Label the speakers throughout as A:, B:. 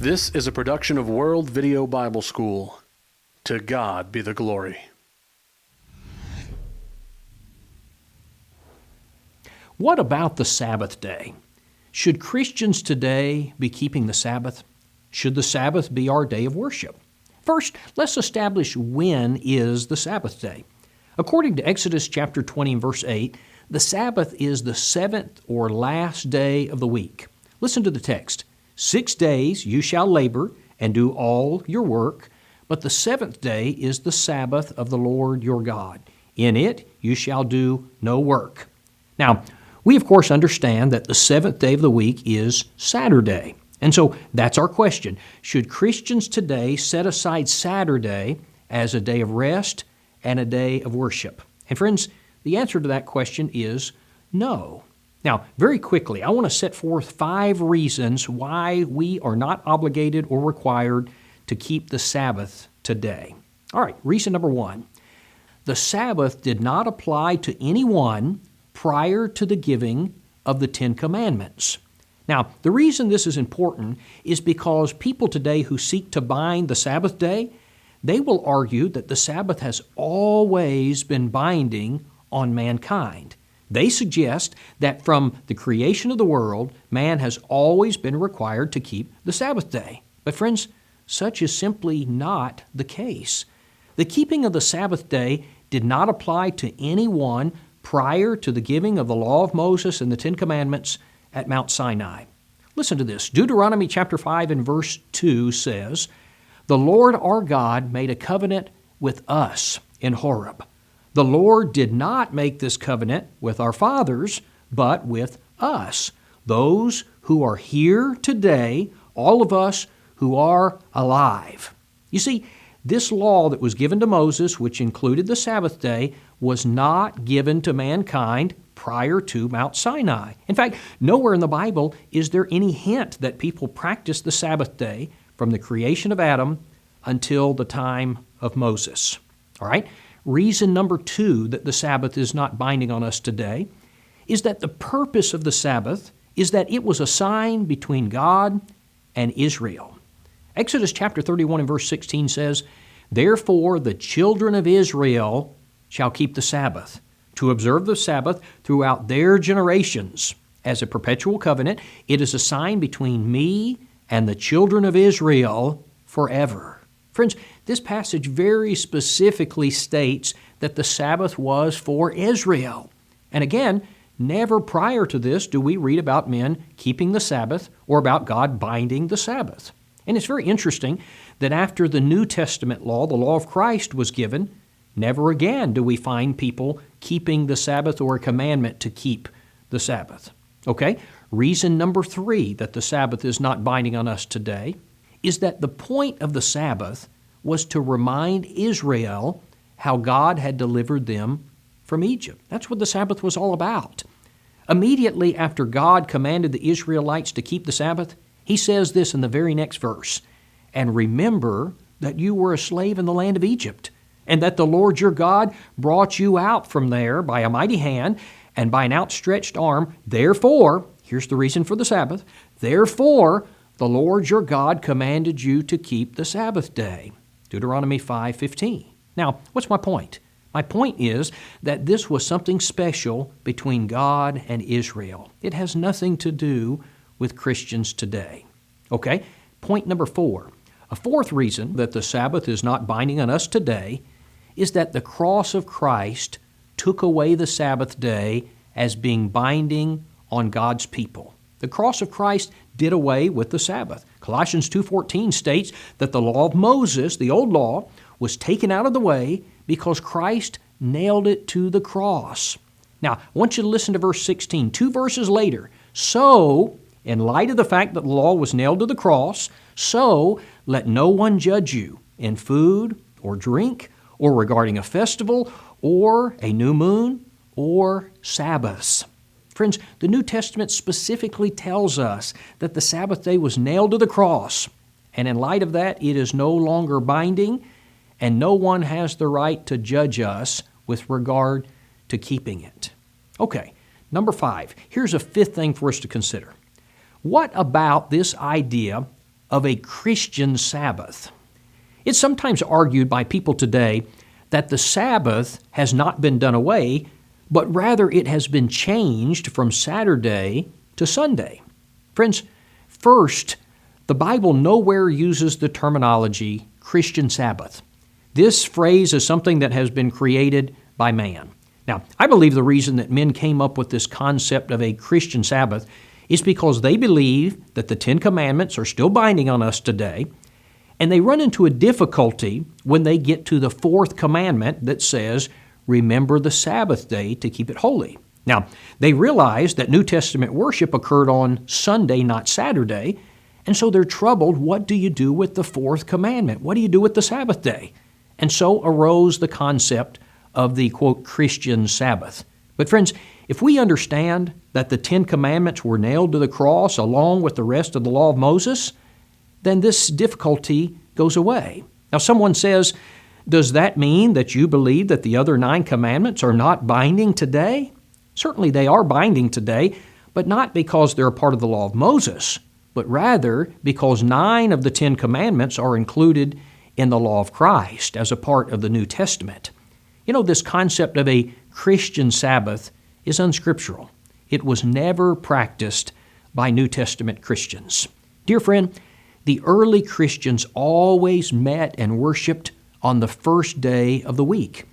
A: This is a production of World Video Bible School. To God be the glory.
B: What about the Sabbath day? Should Christians today be keeping the Sabbath? Should the Sabbath be our day of worship? First, let's establish when is the Sabbath day. According to Exodus chapter 20 and verse 8, the Sabbath is the seventh or last day of the week. Listen to the text. 6 days you shall labor and do all your work, but the seventh day is the Sabbath of the Lord your God. In it you shall do no work. Now, we of course understand that the seventh day of the week is Saturday. And so that's our question. Should Christians today set aside Saturday as a day of rest and a day of worship? And friends, the answer to that question is no. Now, very quickly, I want to set forth 5 reasons why we are not obligated or required to keep the Sabbath today. All right, reason number 1. The Sabbath did not apply to anyone prior to the giving of the 10 Commandments. Now, the reason this is important is because people today who seek to bind the Sabbath day, they will argue that the Sabbath has always been binding on mankind. They suggest that from the creation of the world, man has always been required to keep the Sabbath day. But friends, such is simply not the case. The keeping of the Sabbath day did not apply to anyone prior to the giving of the law of Moses and the 10 Commandments at Mount Sinai. Listen to this. Deuteronomy chapter 5 and verse 2 says, "The Lord our God made a covenant with us in Horeb. The Lord did not make this covenant with our fathers, but with us, those who are here today, all of us who are alive." You see, this law that was given to Moses, which included the Sabbath day, was not given to mankind prior to Mount Sinai. In fact, nowhere in the Bible is there any hint that people practiced the Sabbath day from the creation of Adam until the time of Moses. All right? Reason number 2 that the Sabbath is not binding on us today is that the purpose of the Sabbath is that it was a sign between God and Israel. Exodus chapter 31 and verse 16 says, "Therefore the children of Israel shall keep the Sabbath, to observe the Sabbath throughout their generations. As a perpetual covenant, it is a sign between me and the children of Israel forever." Friends, this passage very specifically states that the Sabbath was for Israel. And again, never prior to this do we read about men keeping the Sabbath or about God binding the Sabbath. And it's very interesting that after the New Testament law, the law of Christ, was given, never again do we find people keeping the Sabbath or a commandment to keep the Sabbath. Okay? Reason number 3 that the Sabbath is not binding on us today is that the point of the Sabbath was to remind Israel how God had delivered them from Egypt. That's what the Sabbath was all about. Immediately after God commanded the Israelites to keep the Sabbath, He says this in the very next verse, "And remember that you were a slave in the land of Egypt, and that the Lord your God brought you out from there by a mighty hand and by an outstretched arm. Therefore," here's the reason for the Sabbath, "therefore the Lord your God commanded you to keep the Sabbath day." Deuteronomy 5:15. Now, what's my point? My point is that this was something special between God and Israel. It has nothing to do with Christians today. Okay, point number 4. A 4th reason that the Sabbath is not binding on us today is that the cross of Christ took away the Sabbath day as being binding on God's people. The cross of Christ did away with the Sabbath. Colossians 2:14 states that the law of Moses, the old law, was taken out of the way because Christ nailed it to the cross. Now, I want you to listen to verse 16, 2 verses later. "So, in light of the fact that the law was nailed to the cross, so let no one judge you in food or drink or regarding a festival or a new moon or Sabbaths." Friends, the New Testament specifically tells us that the Sabbath day was nailed to the cross, and in light of that, it is no longer binding, and no one has the right to judge us with regard to keeping it. Okay, number 5. Here's a 5th thing for us to consider. What about this idea of a Christian Sabbath. It's sometimes argued by people today that the Sabbath has not been done away, but rather it has been changed from Saturday to Sunday. Friends, first, the Bible nowhere uses the terminology Christian Sabbath. This phrase is something that has been created by man. Now, I believe the reason that men came up with this concept of a Christian Sabbath is because they believe that the Ten Commandments are still binding on us today, and they run into a difficulty when they get to the fourth commandment that says, remember the Sabbath day to keep it holy. Now, they realize that New Testament worship occurred on Sunday, not Saturday, and so they're troubled. What do you do with the fourth commandment? What do you do with the Sabbath day? And so arose the concept of the, quote, Christian Sabbath. But friends, if we understand that the Ten Commandments were nailed to the cross along with the rest of the law of Moses, then this difficulty goes away. Now, someone says, does that mean that you believe that the other 9 commandments are not binding today? Certainly they are binding today, but not because they're a part of the law of Moses, but rather because 9 of the 10 commandments are included in the law of Christ as a part of the New Testament. You know, this concept of a Christian Sabbath is unscriptural. It was never practiced by New Testament Christians. Dear friend, the early Christians always met and worshiped on the first day of the week.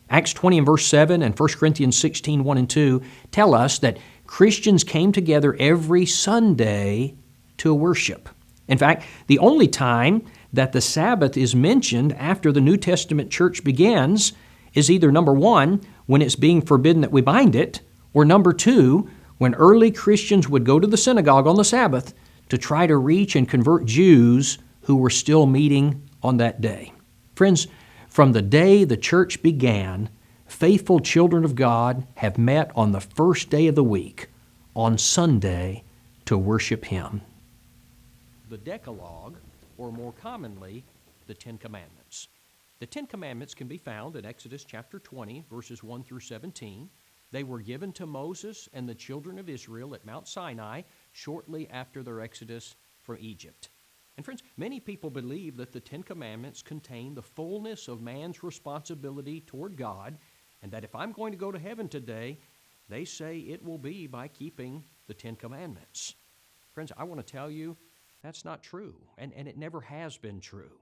B: Acts 20 and verse 7 and 1 Corinthians 16, 1 and 2 tell us that Christians came together every Sunday to worship. In fact, the only time that the Sabbath is mentioned after the New Testament church begins is either number 1, when it's being forbidden that we bind it, or number 2, when early Christians would go to the synagogue on the Sabbath to try to reach and convert Jews who were still meeting on that day. Friends, from the day the church began, faithful children of God have met on the first day of the week, on Sunday, to worship Him. The Decalogue, or more commonly, the Ten Commandments. The Ten Commandments can be found in Exodus chapter 20, verses 1 through 17. They were given to Moses and the children of Israel at Mount Sinai shortly after their exodus from Egypt. And friends, many people believe that the Ten Commandments contain the fullness of man's responsibility toward God, and that if I'm going to go to heaven today, they say it will be by keeping the Ten Commandments. Friends, I want to tell you that's not true, and it never has been true.